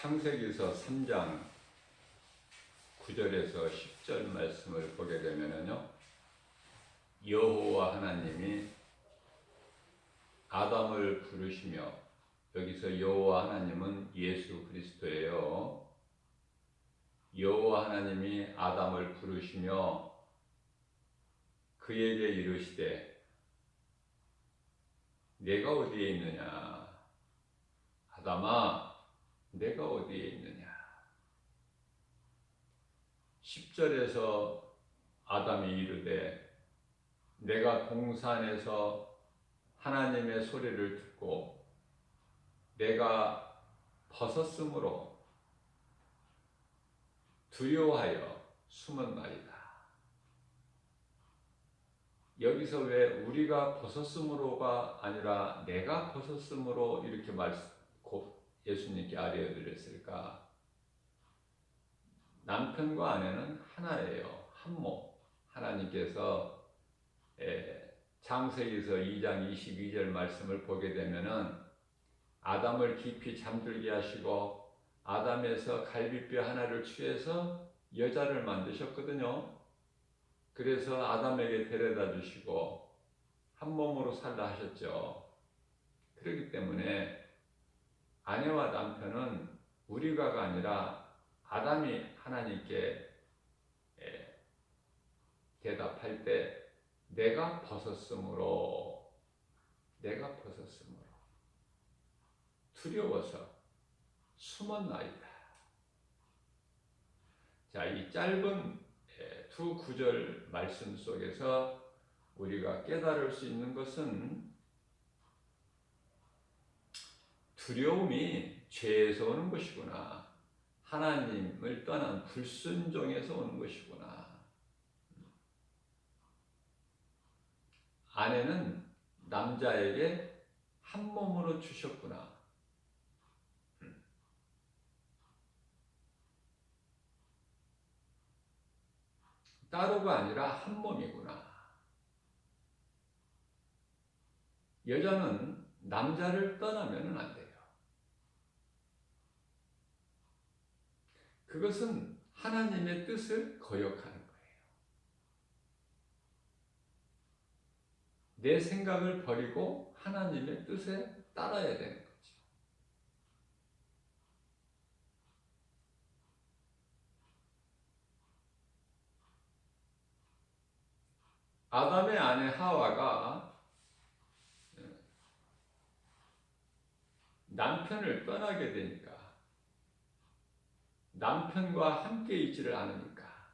창세기서 3장 9절에서 10절 말씀을 보게 되면요, 여호와 하나님이 아담을 부르시며, 여기서 여호와 하나님은 예수 그리스도예요. 여호와 하나님이 아담을 부르시며 그에게 이르시되, 내가 어디에 있느냐? 아담아, 내가 어디에 있느냐? 10절에서 아담이 이르되, 내가 동산에서 하나님의 소리를 듣고 내가 벗었으므로 두려워하여 숨었나이다. 여기서 왜 우리가 벗었으므로가 아니라 내가 벗었으므로 이렇게 예수님께 알려드렸을까? 남편과 아내는 하나예요. 한 몸. 하나님께서 창세기서 2장 22절 말씀을 보게 되면은 아담을 깊이 잠들게 하시고 아담에서 갈비뼈 하나를 취해서 여자를 만드셨거든요. 그래서 아담에게 데려다 주시고 한 몸으로 살라 하셨죠. 그렇기 때문에 아내와 남편은 우리가가 아니라 아담이 하나님께 대답할 때 내가 벗었으므로 두려워서 숨었나이다. 자, 이 짧은 두 구절 말씀 속에서 우리가 깨달을 수 있는 것은 두려움이 죄에서 오는 것이구나. 하나님을 떠난 불순종에서 오는 것이구나. 아내는 남자에게 한 몸으로 주셨구나. 따로가 아니라 한 몸이구나. 여자는 남자를 떠나면 안 돼요. 그것은 하나님의 뜻을 거역하는 거예요. 내 생각을 버리고 하나님의 뜻에 따라야 되는 거죠. 아담의 아내 하와가 남편을 떠나게 되니까, 남편과 함께 있지를 않으니까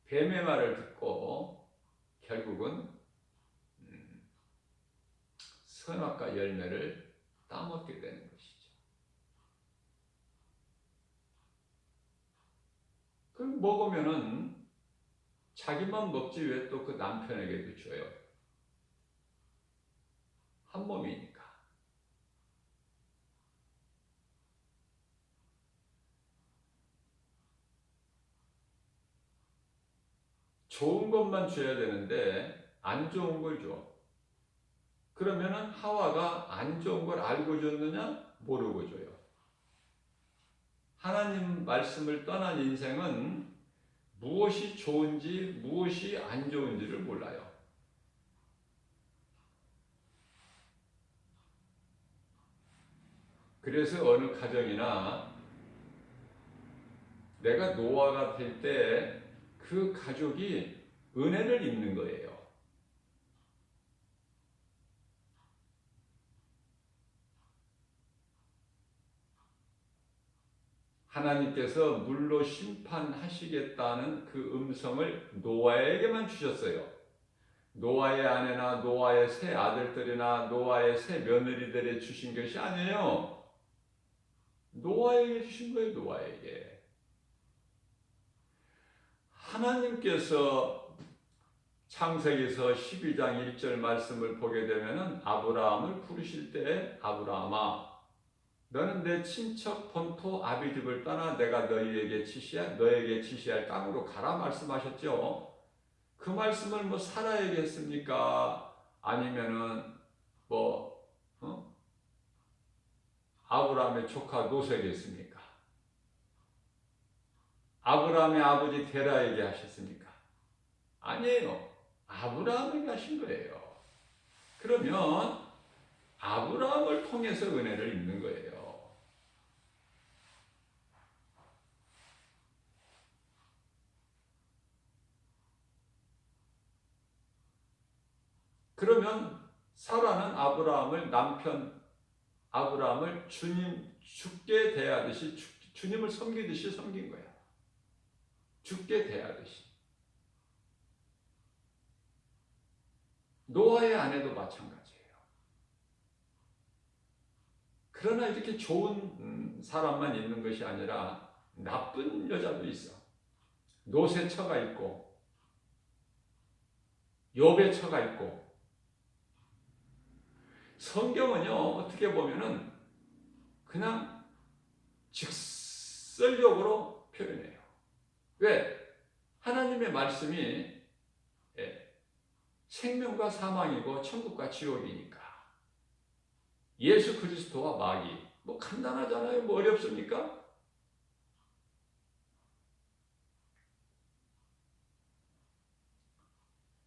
뱀의 말을 듣고 결국은 선악과 열매를 따먹게 되는 것이죠. 그럼 먹으면은 자기만 먹지 왜 또 그 남편에게도 줘요? 한 몸이니까. 좋은 것만 줘야 되는데 안 좋은 걸 줘. 그러면은 하와가 안 좋은 걸 알고 줬느냐? 모르고 줘요. 하나님 말씀을 떠난 인생은 무엇이 좋은지 무엇이 안 좋은지를 몰라요. 그래서 어느 가정이나 내가 노아가 될 때 그 가족이 은혜를 입는 거예요. 하나님께서 물로 심판하시겠다는 그 음성을 노아에게만 주셨어요. 노아의 아내나 노아의 세 아들들이나 노아의 세 며느리들에 주신 것이 아니에요. 노아에게 주신 거예요. 노아에게. 하나님께서 창세기서 12장 1절 말씀을 보게 되면은 아브라함을 부르실 때, 아브라함아, 너는 내 친척 본토 아비집을 떠나 내가 너에게 지시할 땅으로 가라 말씀하셨죠. 그 말씀을 뭐 사라에게 했습니까? 아니면은 아브라함의 조카 노색이 있습니까? 아브라함의 아버지 데라에게 하셨습니까? 아니에요. 아브라함에게 하신 거예요. 그러면 아브라함을 통해서 은혜를 입는 거예요. 그러면 사라는 아브라함을 주께 대하듯이 주님을 섬기듯이 섬긴 거야. 주께 대하듯이. 노아의 아내도 마찬가지예요. 그러나 이렇게 좋은 사람만 있는 것이 아니라 나쁜 여자도 있어. 롯의 처가 있고 욥의 처가 있고. 성경은요, 어떻게 보면은 그냥 직설적으로 표현해요. 왜? 하나님의 말씀이 생명과 사망이고 천국과 지옥이니까. 예수 그리스도와 마귀. 뭐 간단하잖아요. 뭐 어렵습니까?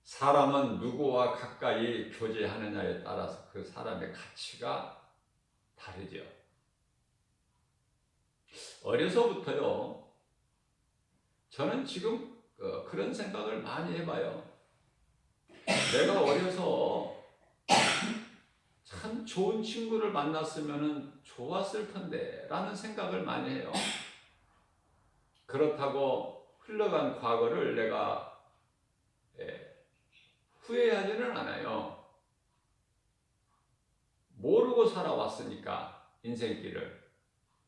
사람은 누구와 가까이 교제하느냐에 따라서 그 사람의 가치가 다르죠. 어려서부터요, 저는 지금 그런 생각을 많이 해봐요. 내가 어려서 참 좋은 친구를 만났으면 좋았을 텐데 라는 생각을 많이 해요. 그렇다고 흘러간 과거를 내가 후회하지는 않아요. 모르고 살아왔으니까 인생길을.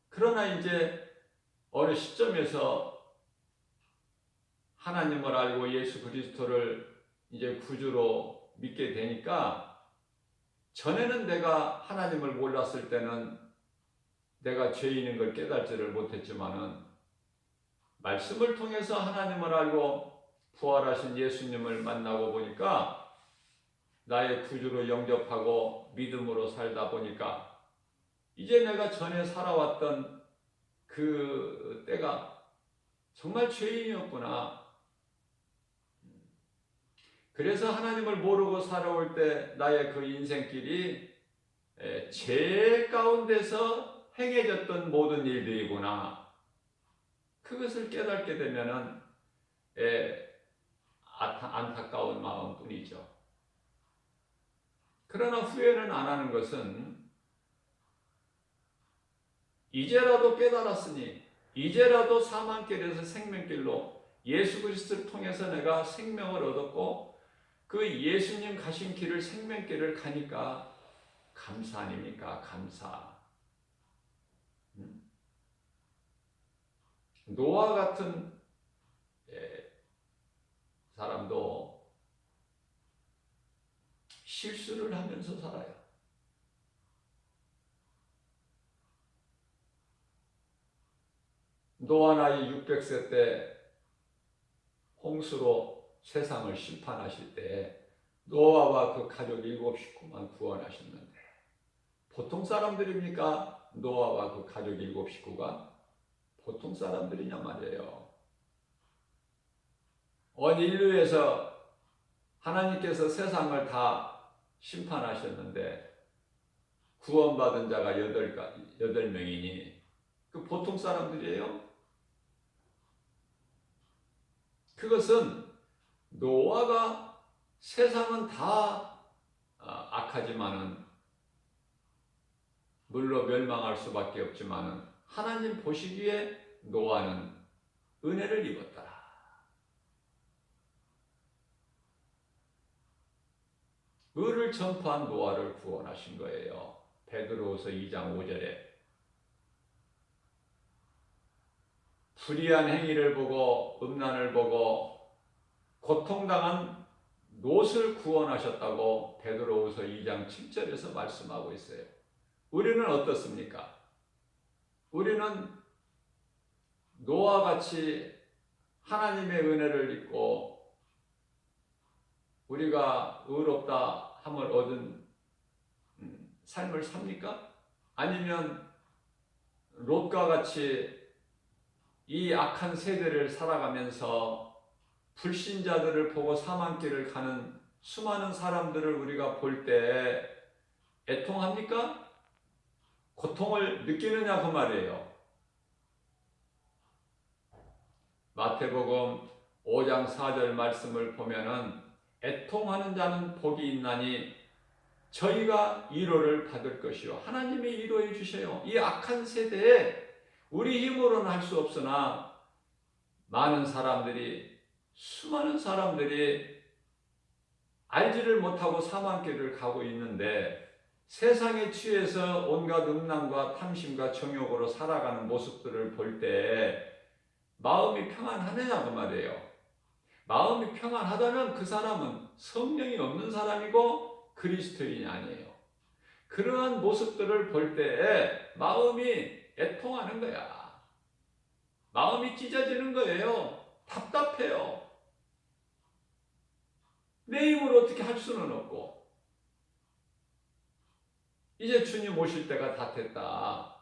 그러나 이제 어느 시점에서 하나님을 알고 예수 그리스도를 이제 구주로 믿게 되니까, 전에는 내가 하나님을 몰랐을 때는 내가 죄인인 걸 깨닫지를 못했지만은 말씀을 통해서 하나님을 알고 부활하신 예수님을 만나고 보니까, 나의 구주로 영접하고 믿음으로 살다 보니까 이제 내가 전에 살아왔던 그 때가 정말 죄인이었구나. 그래서 하나님을 모르고 살아올 때 나의 그 인생길이 죄 가운데서 행해졌던 모든 일들이구나. 그것을 깨닫게 되면은 안타까운 마음뿐이죠. 그러나 후회는 안 하는 것은, 이제라도 깨달았으니, 이제라도 사망길에서 생명길로 예수 그리스도를 통해서 내가 생명을 얻었고, 그 예수님 가신 길을, 생명길을 가니까 감사 아닙니까? 감사. 노아 같은 사람도 실수를 하면서 살아요. 노아 나이 600세 때 홍수로 세상을 심판하실 때 노아와 그 가족 7 식구만 구원하셨는데, 보통 사람들입니까? 노아와 그 가족 7 식구가 보통 사람들이냐 말이에요. 온 인류에서 하나님께서 세상을 다 심판하셨는데 구원받은 자가 8명이니 그 보통 사람들이에요? 그것은 노아가 세상은 다 악하지만은, 물로 멸망할 수밖에 없지만은, 하나님 보시기에 노아는 은혜를 입었더라. 의를 전파한 노아를 구원하신 거예요. 베드로후서 2장 5절에 불의한 행위를 보고 음란을 보고 고통당한 롯을 구원하셨다고 베드로후서 2장 7절에서 말씀하고 있어요. 우리는 어떻습니까? 우리는 노아와 같이 하나님의 은혜를 입고 우리가 의롭다 함을 얻은 삶을 삽니까? 아니면 롯과 같이 이 악한 세대를 살아가면서 불신자들을 보고 사망길을 가는 수많은 사람들을 우리가 볼 때 애통합니까? 고통을 느끼느냐 그 말이에요. 마태복음 5장 4절 말씀을 보면은 애통하는 자는 복이 있나니 저희가 위로를 받을 것이요. 하나님이 위로해 주셔요. 이 악한 세대에 우리 힘으로는 할 수 없으나 수많은 사람들이 알지를 못하고 사망길을 가고 있는데 세상에 취해서 온갖 음란과 탐심과 정욕으로 살아가는 모습들을 볼 때 마음이 평안하느냐 그 말이에요. 마음이 평안하다면 그 사람은 성령이 없는 사람이고 그리스도인이 아니에요. 그러한 모습들을 볼 때에 마음이 애통하는 거야. 마음이 찢어지는 거예요. 답답해요. 내 힘으로 어떻게 할 수는 없고 이제 주님 오실 때가 다 됐다.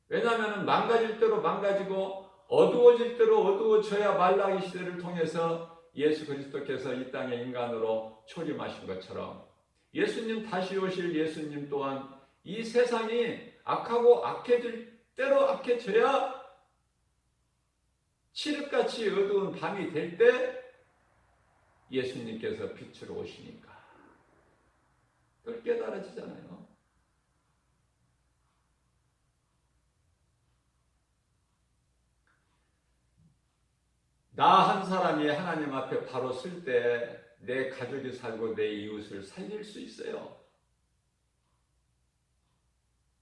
왜냐하면 망가질 대로 망가지고 어두워질 대로 어두워져야 말라기 시대를 통해서 예수 그리스도께서 이 땅에 인간으로 초림하신 것처럼 예수님 다시 오실 예수님 또한 이 세상이 악하고 악해질 대로 악해져야 칠흑같이 어두운 밤이 될 때 예수님께서 빛으로 오시니까 그걸 깨달아지잖아요. 나 한 사람이 하나님 앞에 바로 쓸 때 내 가족이 살고 내 이웃을 살릴 수 있어요.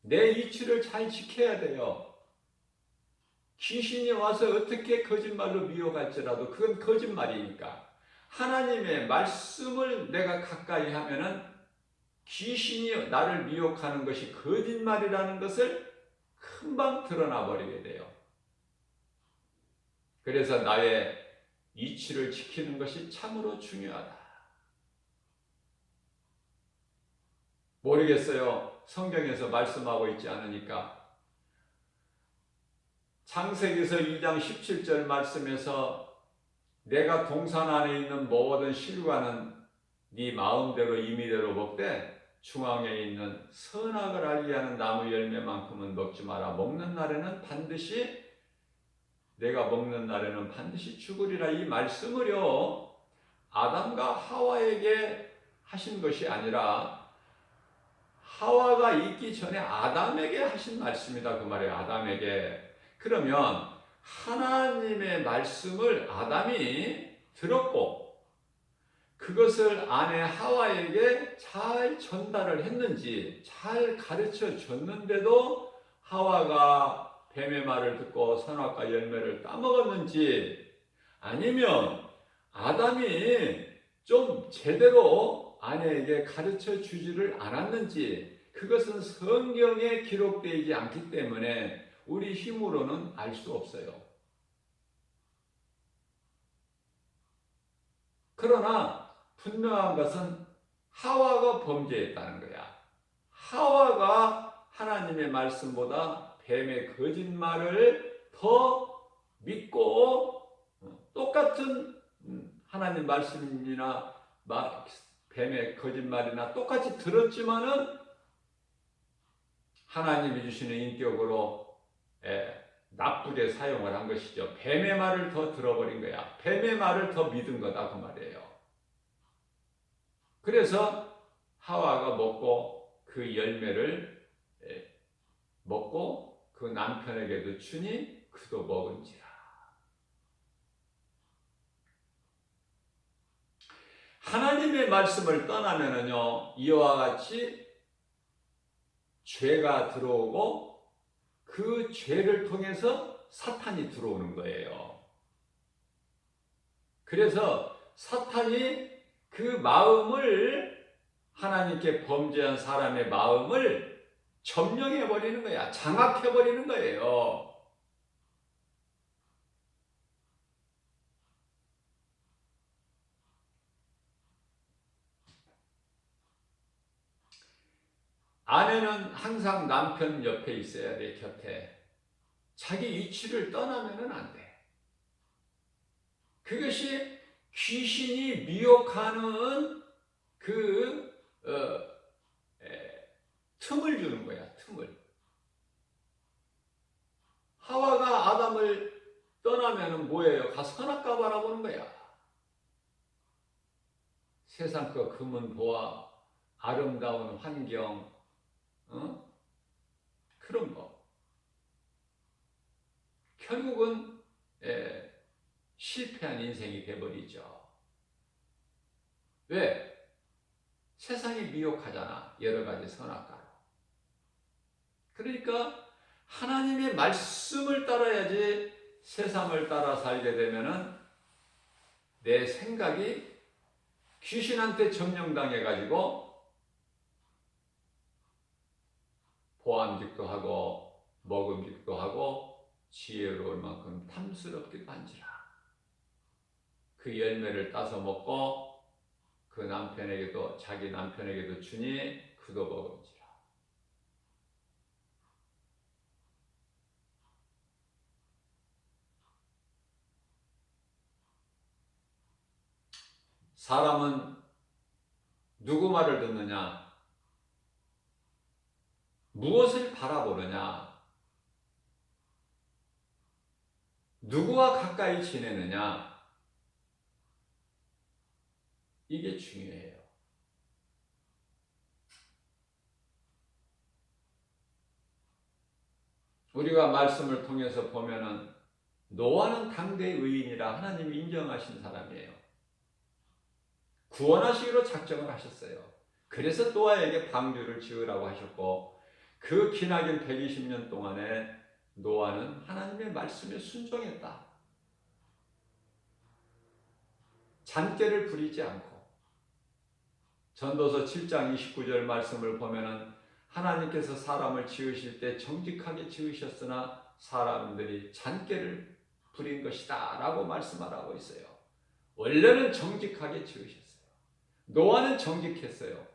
내 이치를 잘 지켜야 돼요. 귀신이 와서 어떻게 거짓말로 미혹할지라도 그건 거짓말이니까. 하나님의 말씀을 내가 가까이 하면은 귀신이 나를 미혹하는 것이 거짓말이라는 것을 금방 드러나 버리게 돼요. 그래서 나의 이치를 지키는 것이 참으로 중요하다. 모르겠어요. 성경에서 말씀하고 있지 않으니까. 창세기서 2장 17절 말씀에서 내가 동산 안에 있는 모든 실과는 네 마음대로 임의대로 먹되 중앙에 있는 선악을 알게 하는 나무 열매만큼은 먹지 마라. 내가 먹는 날에는 반드시 죽으리라. 이 말씀을요 아담과 하와에게 하신 것이 아니라 하와가 있기 전에 아담에게 하신 말씀이다 그 말이에요. 아담에게. 그러면 하나님의 말씀을 아담이 들었고 그것을 아내 하와에게 잘 전달을 했는지 잘 가르쳐 줬는데도 하와가 뱀의 말을 듣고 선악과 열매를 따먹었는지 아니면 아담이 좀 제대로 아내에게 가르쳐 주지를 않았는지 그것은 성경에 기록되지 않기 때문에 우리 힘으로는 알 수 없어요. 그러나 분명한 것은 하와가 범죄했다는 거야. 하와가 하나님의 말씀보다 뱀의 거짓말을 더 믿고 똑같은 하나님 말씀이나 뱀의 거짓말이나 똑같이 들었지만은 하나님이 주시는 인격으로 나쁘게 사용을 한 것이죠. 뱀의 말을 더 들어버린 거야. 뱀의 말을 더 믿은 거다 그 말이에요. 그래서 하와가 먹고 그 열매를 먹고 그 남편에게도 주니 그도 먹은지라. 하나님의 말씀을 떠나면은요 이와 같이 죄가 들어오고 그 죄를 통해서 사탄이 들어오는 거예요. 그래서 사탄이 그 마음을 하나님께 범죄한 사람의 마음을 점령해 버리는 거야. 장악해 버리는 거예요. 아내는 항상 남편 옆에 있어야 돼, 곁에. 자기 위치를 떠나면은 안 돼. 그것이 귀신이 미혹하는 그 틈을 주는 거야. 틈을. 하와가 아담을 떠나면은 뭐예요? 가서 선악과 바라보는 거야. 세상 거 금은 보아, 아름다운 환경, 그런 거. 결국은 실패한 인생이 돼버리죠. 왜? 세상이 미혹하잖아. 여러 가지 선악과로. 그러니까 하나님의 말씀을 따라야지 세상을 따라 살게 되면은 내 생각이 귀신한테 점령당해가지고 보암직도 하고 먹음직도 하고 지혜로울 만큼 탐스럽기도 한지라. 그 열매를 따서 먹고 그 남편에게도 자기 남편에게도 주니 그도 먹음지라. 사람은 누구 말을 듣느냐? 무엇을 바라보느냐? 누구와 가까이 지내느냐? 이게 중요해요. 우리가 말씀을 통해서 보면은 노아는 당대의 의인이라 하나님이 인정하신 사람이에요. 구원하시기로 작정을 하셨어요. 그래서 노아에게 방주를 지으라고 하셨고 그 기나긴 120년 동안에 노아는 하나님의 말씀에 순종했다. 잔꾀를 부리지 않고 전도서 7장 29절 말씀을 보면은 하나님께서 사람을 지으실 때 정직하게 지으셨으나 사람들이 잔꾀를 부린 것이다 라고 말씀하라고 있어요. 원래는 정직하게 지으셨어요. 노아는 정직했어요.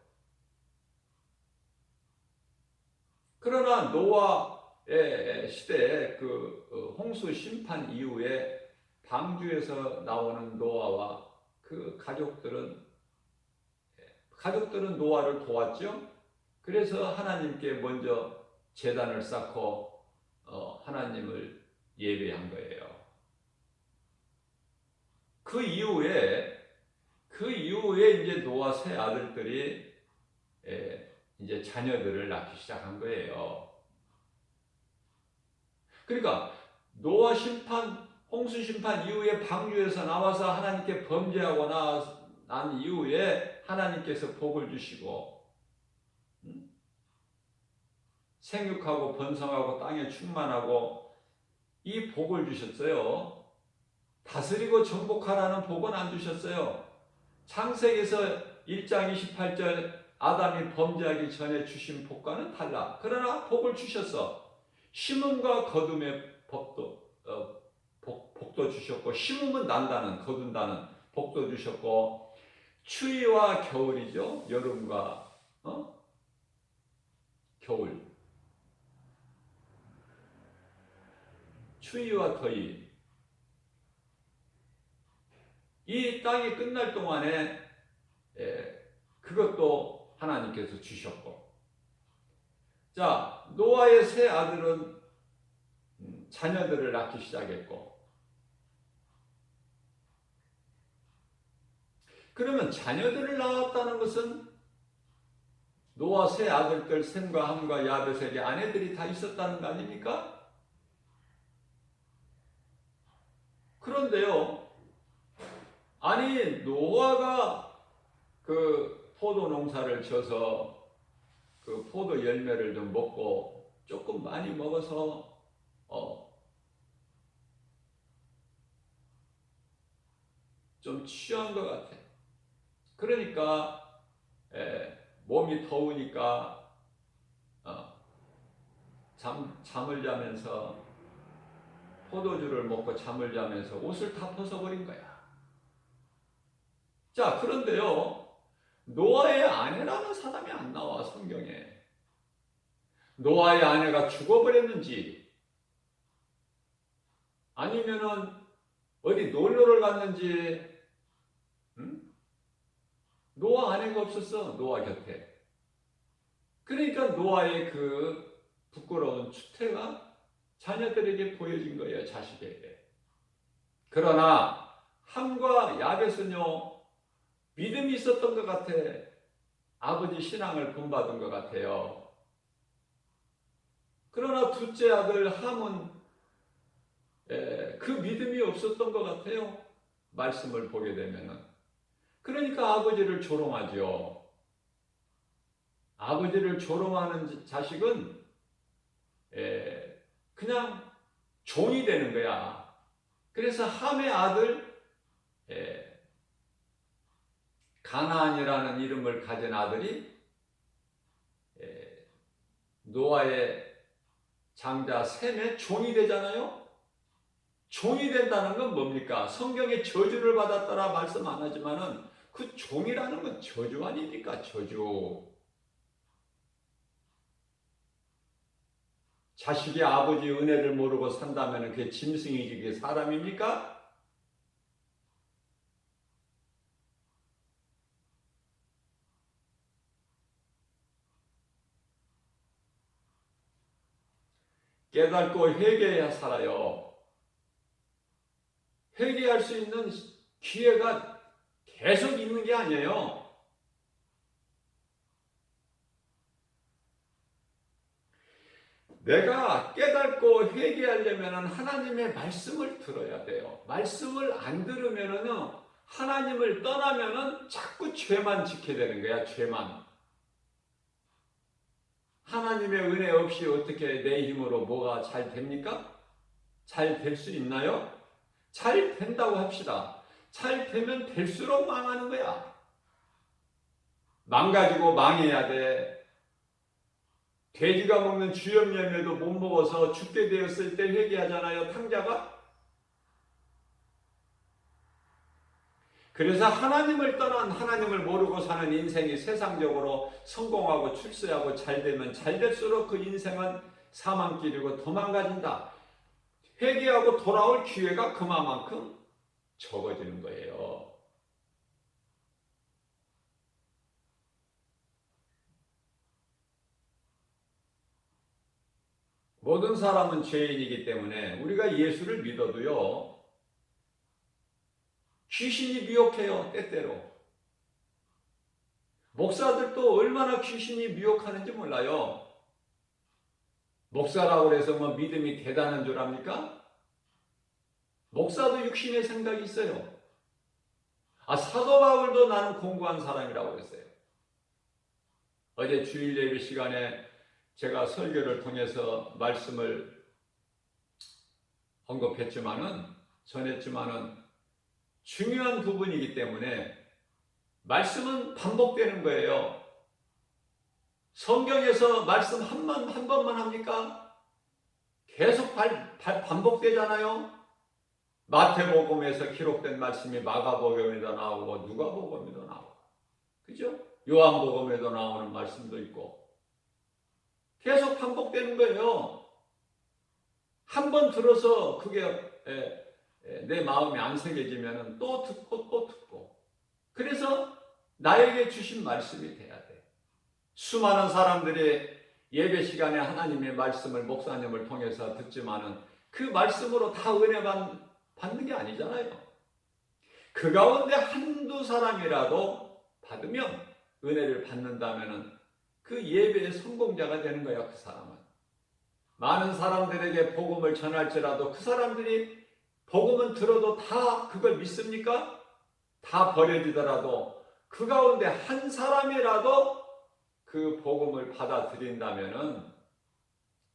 그러나 노아의 시대에 그 홍수 심판 이후에 방주에서 나오는 노아와 그 가족들은 노아를 도왔죠. 그래서 하나님께 먼저 제단을 쌓고 하나님을 예배한 거예요. 그 이후에 이제 노아 세 아들들이 이제 자녀들을 낳기 시작한 거예요. 그러니까 노아 심판, 홍수 심판 이후에 방주에서 나와서 하나님께 범죄하고 난 이후에 하나님께서 복을 주시고 생육하고 번성하고 땅에 충만하고 이 복을 주셨어요. 다스리고 정복하라는 복은 안 주셨어요. 창세기에서 1장 28절 아담이 범죄하기 전에 주신 복과는 달라. 그러나 복을 주셨어. 심음과 거둠의 복도 주셨고, 심음은 난다는, 거둔다는 복도 주셨고, 추위와 겨울이죠. 여름과 겨울. 추위와 더위. 이 땅이 끝날 동안에 그것도 하나님께서 주셨고, 자, 노아의 세 아들은 자녀들을 낳기 시작했고, 그러면 자녀들을 낳았다는 것은 노아 세 아들들 셈과 함과 야벳에게 아내들이 다 있었다는 거 아닙니까? 그런데요, 아니 노아가 그 포도 농사를 져서 그 포도 열매를 좀 먹고 조금 많이 먹어서 좀 취한 것 같아. 그러니까 몸이 더우니까 잠을 자면서 포도주를 먹고 잠을 자면서 옷을 다 벗어버린 거야. 자, 그런데요, 노아의 아내라는 사람이 안 나와, 성경에. 노아의 아내가 죽어버렸는지, 아니면은 어디 놀러를 갔는지, 응? 노아 아내가 없었어. 노아 곁에. 그러니까 노아의 그 부끄러운 추태가 자녀들에게 보여진 거예요. 자식에게. 그러나 함과 야벳은요, 믿음이 있었던 것 같아. 아버지 신앙을 본받은 것 같아요. 그러나 둘째 아들 함은 그 믿음이 없었던 것 같아요. 말씀을 보게 되면은. 그러니까 아버지를 조롱하죠. 아버지를 조롱하는 자식은 그냥 종이 되는 거야. 그래서 함의 아들 가나안이라는 이름을 가진 아들이 노아의 장자 셈의 종이 되잖아요. 종이 된다는 건 뭡니까? 성경에 저주를 받았다라 말씀 안 하지만은 그 종이라는 건 저주 아닙니까? 저주. 자식이 아버지 은혜를 모르고 산다면 그게 짐승이지 그게 사람입니까? 깨닫고 회개해야 살아요. 회개할 수 있는 기회가 계속 있는 게 아니에요. 내가 깨닫고 회개하려면 하나님의 말씀을 들어야 돼요. 말씀을 안 들으면은 하나님을 떠나면은 자꾸 죄만 지게 되는 거야, 죄만. 하나님의 은혜 없이 어떻게 내 힘으로 뭐가 잘 됩니까? 잘 될 수 있나요? 잘 된다고 합시다. 잘 되면 될수록 망하는 거야. 망가지고 망해야 돼. 돼지가 먹는 주염염에도 못 먹어서 죽게 되었을 때 회개하잖아요, 탕자가. 그래서 하나님을 떠난 하나님을 모르고 사는 인생이 세상적으로 성공하고 출세하고 잘 되면 잘 될수록 그 인생은 사망길이고 도망가진다. 회개하고 돌아올 기회가 그만큼 적어지는 거예요. 모든 사람은 죄인이기 때문에 우리가 예수를 믿어도요, 귀신이 미혹해요, 때때로. 목사들도 얼마나 귀신이 미혹하는지 몰라요. 목사라고 해서 뭐 믿음이 대단한 줄 압니까? 목사도 육신의 생각이 있어요. 사도 바울도 나는 공부한 사람이라고 했어요. 어제 주일 예배 시간에 제가 설교를 통해서 말씀을 전했지만은 중요한 부분이기 때문에 말씀은 반복되는 거예요. 성경에서 말씀 한 번만 합니까? 계속 반복되잖아요. 마태복음에서 기록된 말씀이 마가복음에도 나오고 누가복음에도 나오고, 그죠? 요한복음에도 나오는 말씀도 있고 계속 반복되는 거예요. 한 번 들어서 그게 내 마음에 안 새겨지면 또 듣고 또 듣고, 그래서 나에게 주신 말씀이 돼야 돼. 수많은 사람들이 예배 시간에 하나님의 말씀을 목사님을 통해서 듣지만은 그 말씀으로 다 은혜 받는 게 아니잖아요. 그 가운데 한두 사람이라도 받으면 은혜를 받는다면은 그 예배의 성공자가 되는 거야, 그 사람은. 많은 사람들에게 복음을 전할지라도 그 사람들이 복음은 들어도 다 그걸 믿습니까? 다 버려지더라도 그 가운데 한 사람이라도 그 복음을 받아들인다면은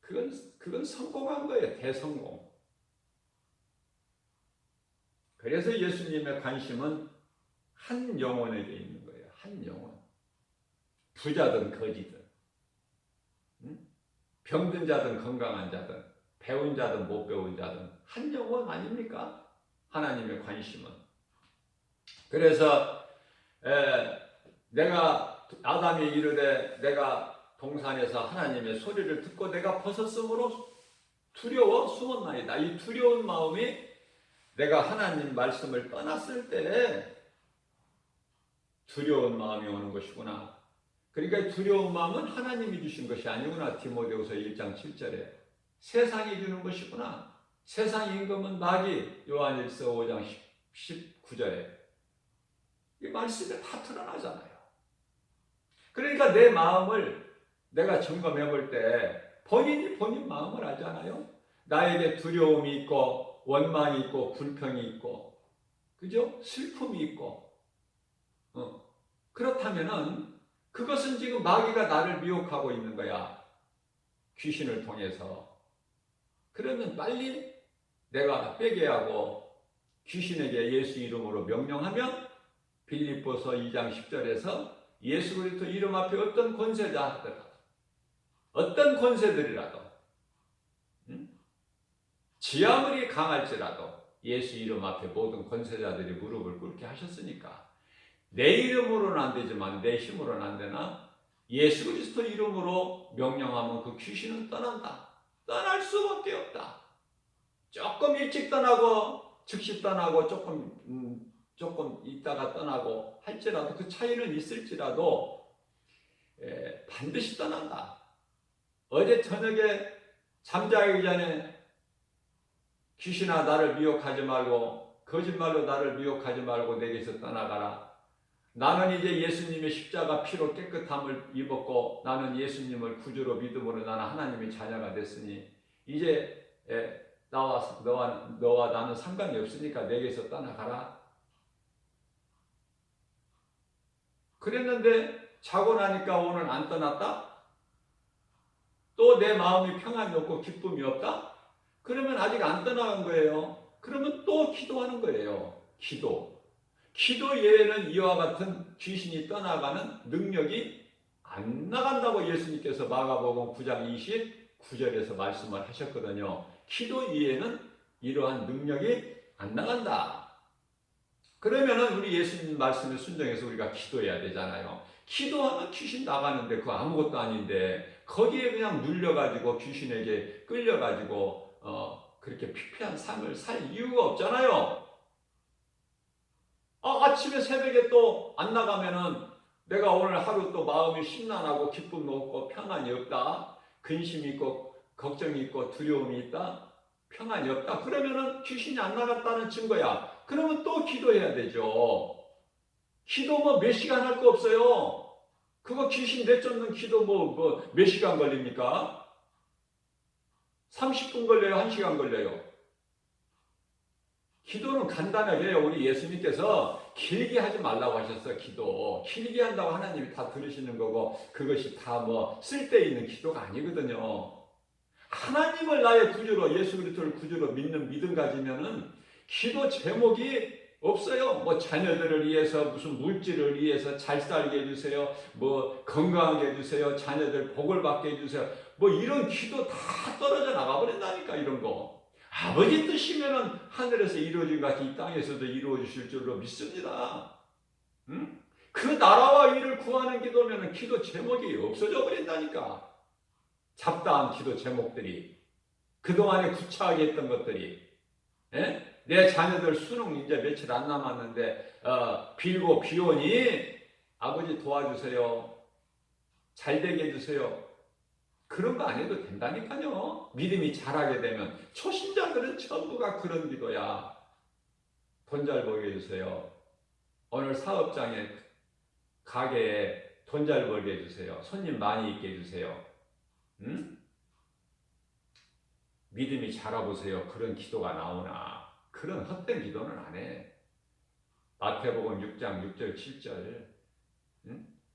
그건 성공한 거예요. 대성공. 그래서 예수님의 관심은 한 영혼에게 있는 거예요. 한 영혼. 부자든 거지든, 병든 자든 건강한 자든, 배운 자든 못 배운 자든 한 영혼 아닙니까? 하나님의 관심은. 그래서 내가 아담이 이르되 내가 동산에서 하나님의 소리를 듣고 내가 벗었으므로 두려워 숨었나이다. 이 두려운 마음이 내가 하나님 말씀을 떠났을 때 두려운 마음이 오는 것이구나. 그러니까 이 두려운 마음은 하나님이 주신 것이 아니구나. 디모데후서 1장 7절에 세상이 주는 것이구나. 세상 임금은 마귀. 요한일서 5장 19절에 이 말씀이 다 드러나잖아요. 그러니까 내 마음을 내가 점검해 볼 때 본인이 본인 마음을 알잖아요. 나에게 두려움이 있고 원망이 있고 불평이 있고 그죠? 슬픔이 있고 그렇다면은 그것은 지금 마귀가 나를 미혹하고 있는 거야. 귀신을 통해서. 그러면 빨리 내가 빼게 하고 귀신에게 예수 이름으로 명령하면 빌립보서 2장 10절에서 예수 그리스도 이름 앞에 어떤 권세자 하더라도 어떤 권세들이라도 지아무리 강할지라도 예수 이름 앞에 모든 권세자들이 무릎을 꿇게 하셨으니까 내 이름으로는 안 되지만 내 힘으로는 안 되나 예수 그리스도 이름으로 명령하면 그 귀신은 떠난다. 떠날 수밖에 없다. 조금 일찍 떠나고 즉시 떠나고 조금 있다가 떠나고 할지라도 그 차이는 있을지라도 반드시 떠난다. 어제 저녁에 잠자기 전에 귀신아 나를 미혹하지 말고 거짓말로 나를 미혹하지 말고 내게서 떠나가라. 나는 이제 예수님의 십자가 피로 깨끗함을 입었고 나는 예수님을 구주로 믿음으로 나는 하나님의 자녀가 됐으니 이제 너와 나는 상관이 없으니까 내게서 떠나가라. 그랬는데 자고 나니까 오늘 안 떠났다? 또 내 마음이 평안이 없고 기쁨이 없다? 그러면 아직 안 떠나간 거예요. 그러면 또 기도하는 거예요. 기도 외에는 이와 같은 귀신이 떠나가는 능력이 안 나간다고 예수님께서 마가복음 9장 29절에서 말씀을 하셨거든요. 기도 외에는 이러한 능력이 안 나간다. 그러면은 우리 예수님 말씀에 순종해서 우리가 기도해야 되잖아요. 기도하면 귀신 나가는데 그거 아무것도 아닌데 거기에 그냥 눌려가지고 귀신에게 끌려가지고 그렇게 피폐한 삶을 살 이유가 없잖아요. 아침에 새벽에 또 안 나가면은 내가 오늘 하루 또 마음이 심란하고 기쁨 없고 평안이 없다. 근심이 있고 걱정이 있고 두려움이 있다. 평안이 없다. 그러면은 귀신이 안 나갔다는 증거야. 그러면 또 기도해야 되죠. 기도 몇 시간 할 거 없어요. 그거 귀신 내쫓는 기도 몇 시간 걸립니까? 30분 걸려요? 1시간 걸려요? 기도는 간단하게 해요. 우리 예수님께서 길게 하지 말라고 하셨어요. 기도. 길게 한다고 하나님이 다 들으시는 거고 그것이 다 쓸데있는 기도가 아니거든요. 하나님을 나의 구주로 예수 그리스도를 구주로 믿는 믿음 가지면은 기도 제목이 없어요. 자녀들을 위해서 무슨 물질을 위해서 잘 살게 해주세요. 건강하게 해주세요. 자녀들 복을 받게 해주세요. 이런 기도 다 떨어져 나가버린다니까 이런 거. 아버지 뜻이면은 하늘에서 이루어진 같이 이 땅에서도 이루어지실 줄로 믿습니다. 그 나라와 의를 구하는 기도면은 기도 제목이 없어져 버린다니까. 잡다한 기도 제목들이 그동안에 구차하게 했던 것들이 내 자녀들 수능 이제 며칠 안 남았는데 빌고 비오니 아버지 도와주세요. 잘 되게 해주세요. 그런 거 안 해도 된다니까요. 믿음이 자라게 되면 초신자들은 전부가 그런 기도야. 돈 잘 벌게 해주세요. 오늘 사업장에 가게에 돈 잘 벌게 해주세요. 손님 많이 있게 해주세요. 믿음이 자라보세요. 그런 기도가 나오나. 그런 헛된 기도는 안 해. 마태복음 6장 6절 7절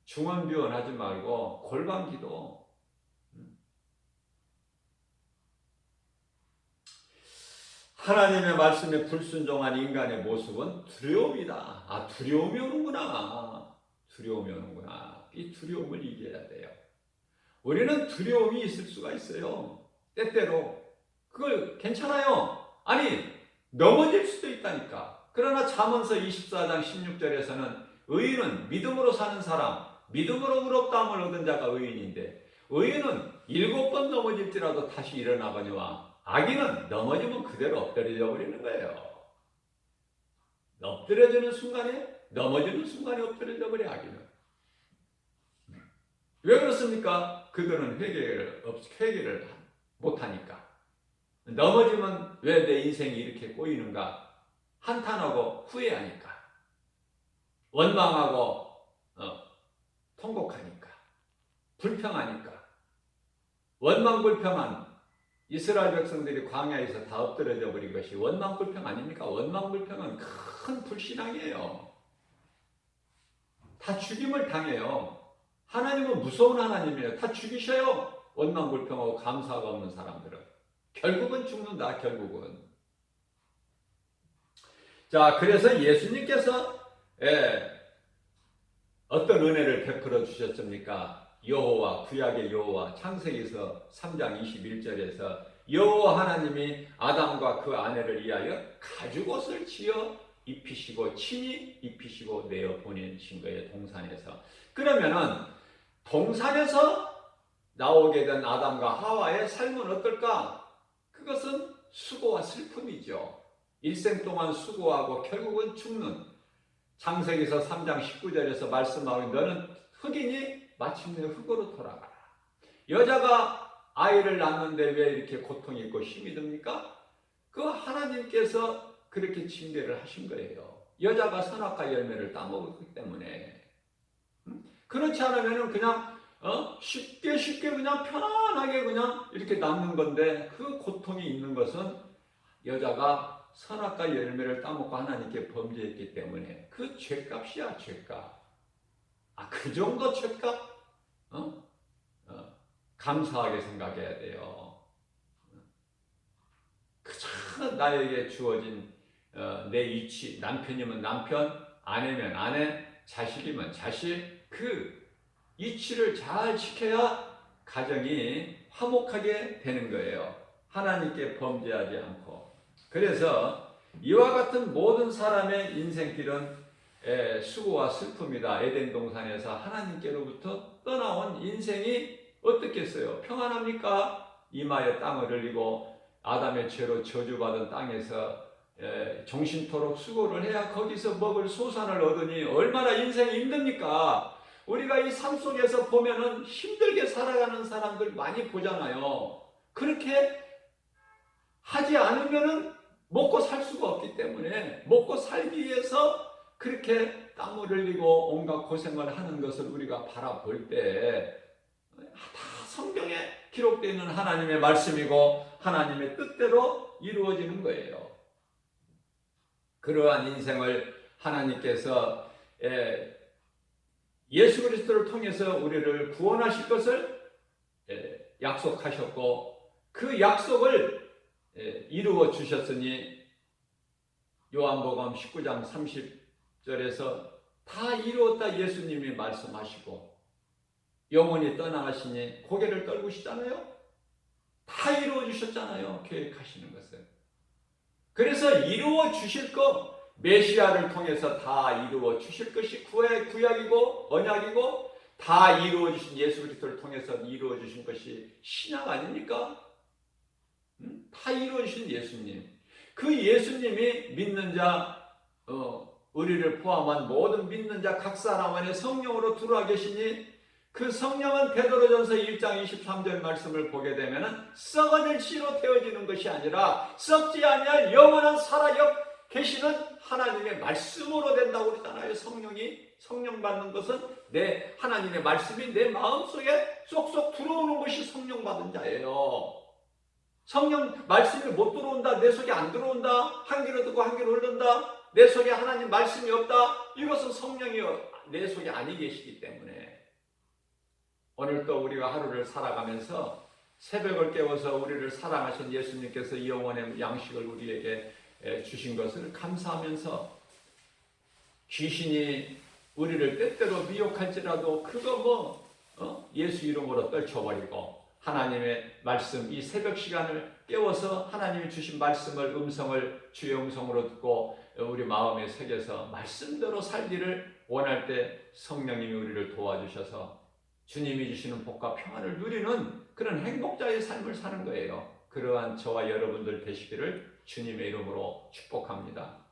중언비언하지 말고 골방 기도. 하나님의 말씀에 불순종한 인간의 모습은 두려움이다. 두려움이 오는구나. 두려움이 오는구나. 이 두려움을 이겨야 돼요. 우리는 두려움이 있을 수가 있어요. 때때로. 그걸 괜찮아요. 넘어질 수도 있다니까. 그러나 잠언서 24장 16절에서는 의인은 믿음으로 사는 사람, 믿음으로 의롭다함을 얻은 자가 의인인데 의인은 7번 넘어질지라도 다시 일어나거니와 악인은 넘어지면 그대로 엎드려져 버리는 거예요. 엎드려지는 순간에, 넘어지는 순간에 엎드려져 버려, 악인은. 왜 그렇습니까? 그들은 회개를 못하니까. 넘어지면 왜 내 인생이 이렇게 꼬이는가? 한탄하고 후회하니까. 원망하고 통곡하니까. 불평하니까. 원망불평한 이스라엘 백성들이 광야에서 다 엎드려져 버린 것이 원망불평 아닙니까? 원망불평은 큰 불신앙이에요. 다 죽임을 당해요. 하나님은 무서운 하나님이에요. 다 죽이셔요. 원망불평하고 감사가 없는 사람들은. 결국은 죽는다, 결국은. 자, 그래서 예수님께서 어떤 은혜를 베풀어 주셨습니까? 여호와, 구약의 여호와, 창세기서 3장 21절에서 여호와 하나님이 아담과 그 아내를 위하여 가죽옷을 지어 입히시고 친히 입히시고 내어 보내신 거예요, 동산에서. 그러면은 동산에서 나오게 된 아담과 하와의 삶은 어떨까? 그것은 수고와 슬픔이죠. 일생 동안 수고하고 결국은 죽는. 창세기서 3장 19절에서 말씀하고 너는 흙이니 마침내 흙으로 돌아가라. 여자가 아이를 낳는데 왜 이렇게 고통이 있고 힘이 듭니까? 그 하나님께서 그렇게 징계를 하신 거예요. 여자가 선악과 열매를 따먹었기 때문에. 그렇지 않으면 그냥 쉽게 그냥 편안하게 그냥 이렇게 낳는 건데 그 고통이 있는 것은 여자가 선악과 열매를 따먹고 하나님께 범죄했기 때문에 그 죄값이야, 죄값. 그 정도 죄값? 감사하게 생각해야 돼요. 그저 나에게 주어진 내 위치, 남편이면 남편, 아내면 아내, 자식이면 자식, 그 위치를 잘 지켜야 가정이 화목하게 되는 거예요. 하나님께 범죄하지 않고. 그래서 이와 같은 모든 사람의 인생길은 수고와 슬픔이다. 에덴 동산에서 하나님께로부터 떠나온 인생이 어떻겠어요? 평안합니까? 이마에 땀을 흘리고 아담의 죄로 저주받은 땅에서 정신토록 수고를 해야 거기서 먹을 소산을 얻으니 얼마나 인생이 힘듭니까? 우리가 이 삶 속에서 보면은 힘들게 살아가는 사람들 많이 보잖아요. 그렇게 하지 않으면은 먹고 살 수가 없기 때문에 먹고 살기 위해서 그렇게 땀을 흘리고 온갖 고생을 하는 것을 우리가 바라볼 때 다 성경에 기록되어 있는 하나님의 말씀이고 하나님의 뜻대로 이루어지는 거예요. 그러한 인생을 하나님께서 예수 그리스도를 통해서 우리를 구원하실 것을 약속하셨고 그 약속을 이루어 주셨으니 요한복음 19장 30절에서 다 이루었다 예수님이 말씀하시고 영원히 떠나가시니 고개를 떨구시잖아요. 다 이루어 주셨잖아요. 계획하시는 것을. 그래서 이루어 주실 것, 메시아를 통해서 다 이루어 주실 것이 구약이고 언약이고 다 이루어 주신 예수 그리스도를 통해서 이루어 주신 것이 신약 아닙니까? 다 이루어 주신 예수님. 그 예수님이 믿는 자, 우리를 포함한 모든 믿는 자 각 사람 안에 성령으로 들어와 계시니 그 성령은 베드로전서 1장 23절 말씀을 보게 되면 썩어질 씨로 되어지는 것이 아니라 썩지 아니할 영원한 살아 계시는 하나님의 말씀으로 된다고 그러잖아요. 성령 받는 것은 내 하나님의 말씀이 내 마음속에 쏙쏙 들어오는 것이 성령 받은 자예요. 성령 말씀이 못 들어온다, 내 속에 안 들어온다, 한 귀로 듣고 한 귀로 흘른다, 내 속에 하나님 말씀이 없다, 이것은 성령이 내 속에 아니 계시기 때문에 오늘도 우리가 하루를 살아가면서 새벽을 깨워서 우리를 사랑하신 예수님께서 영원의 양식을 우리에게 주신 것을 감사하면서 귀신이 우리를 때때로 미혹할지라도 그거 예수 이름으로 떨쳐버리고 하나님의 말씀 이 새벽 시간을 깨워서 하나님이 주신 말씀을 음성을 주의 음성으로 듣고 우리 마음에 새겨서 말씀대로 살기를 원할 때 성령님이 우리를 도와주셔서 주님이 주시는 복과 평안을 누리는 그런 행복자의 삶을 사는 거예요. 그러한 저와 여러분들 되시기를 주님의 이름으로 축복합니다.